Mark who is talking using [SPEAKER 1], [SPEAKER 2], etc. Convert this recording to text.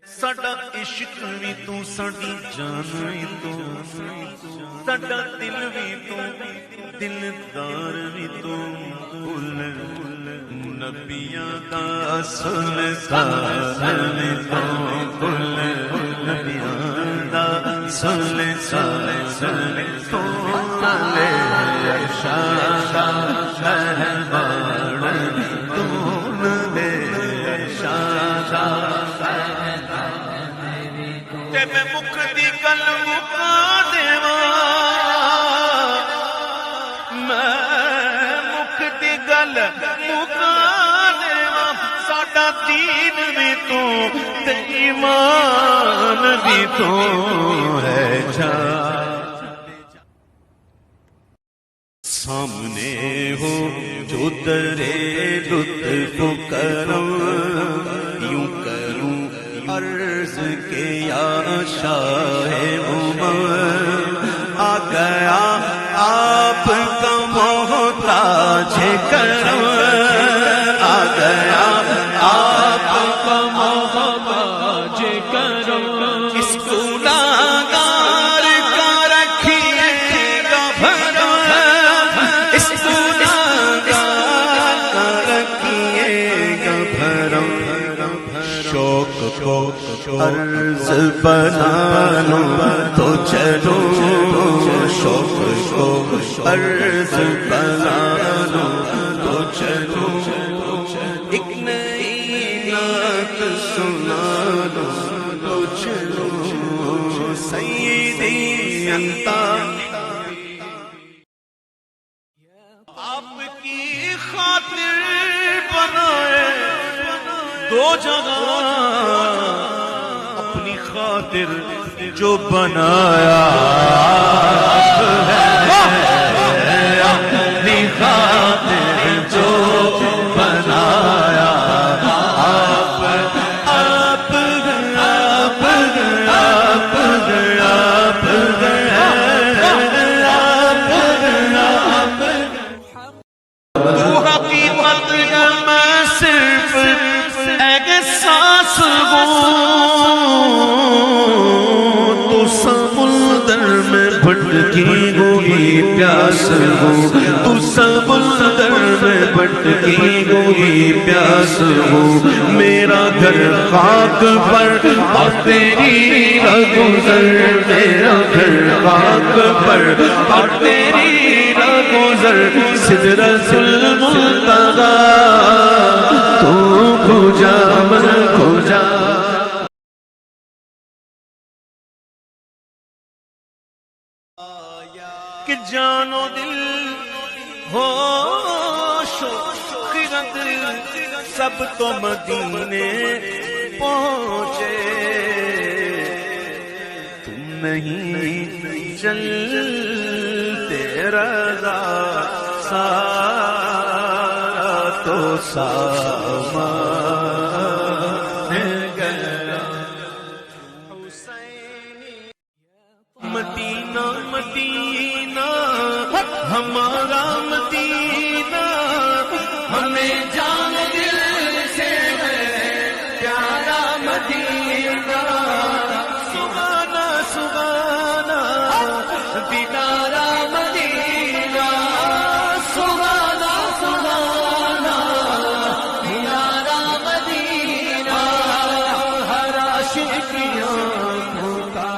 [SPEAKER 1] ਸਾਡਾ ਇਸ਼ਕ ਵੀ ਤੂੰ, ਸਾਡੀ ਜਾਨ ਵੀ ਤੂੰ, ਸਾਡਾ ਦਿਲ ਵੀ ਤੂੰ, ਦਿਲਦਾਰ ਵੀ ਤੂੰ। ਨਬੀਆਂ ਦਾ ਸੁਲਤਾਨ ਵੀ ਤੂੰ, ਨਬੀਆਂ ਦਾ ਸੁਲਤਾਨ ਤੂੰ। ਅਰਸ਼ਾਦ ਦਾ ਮਹਿਮਾਨ ਤੂੰ, ਅਰਸ਼ਾਦ ਤੇ ਮੈਂ ਮੁਖ ਦੀ ਗੱਲ ਮੁਕਾ ਦੇਵਾਂ, ਮੈਂ ਮੁਖ ਦੀ ਗੱਲ ਮੁਕਾ ਦੇਵਾਂ। ਸਾਡਾ ਦੀਨ ਵੀ ਤੂੰ ਤੇ ਈਮਾਨ ਵੀ ਤੂੰ ਹੈ ਜਾ। सामने हो जो तेरे लुत्फ करम, यूं करूं अर्ज के या शाह उमर। आ गया आपका मोहताज करम, आ गया आपका मोहताज करम। इस गुनाहगार का रखिएगा भरम, इस गुनाहगार का रखिएगा भरम। शौक को अर्ज बना लो तो चलो, शौक को अर्ज बना लो तो चलो। एक नई नात सुना लो तो चलो। सैयदी अंता आपकी खातिर बनाए दो जगह, अपनी खातिर जो बनाया अपनी खातिर जो बनाया। समुंदर में भटकी हुई प्यास हो, तू समुंदर में भटकी हुई प्यास हो। मेरा घर खाक पर और तेरी रगुज़र, मेरा घर खाक पर और तेरी रगुज़र। सिदरतुल मुंतहा तू खुजा मन खुजा। कि जानो दिल होशो खिरत सब तो मदीने पहुँचे। तुम नहीं चलते रज़ा सारा तो सामान गया। मदीना मदीना हमारा मदीना, हमें जान दिल से प्यारा मदीना। सुहाना सुहाना दीदारा मदीना, सुहाना सुहाना दीदारा मदीना। हर आशिक की आँखों का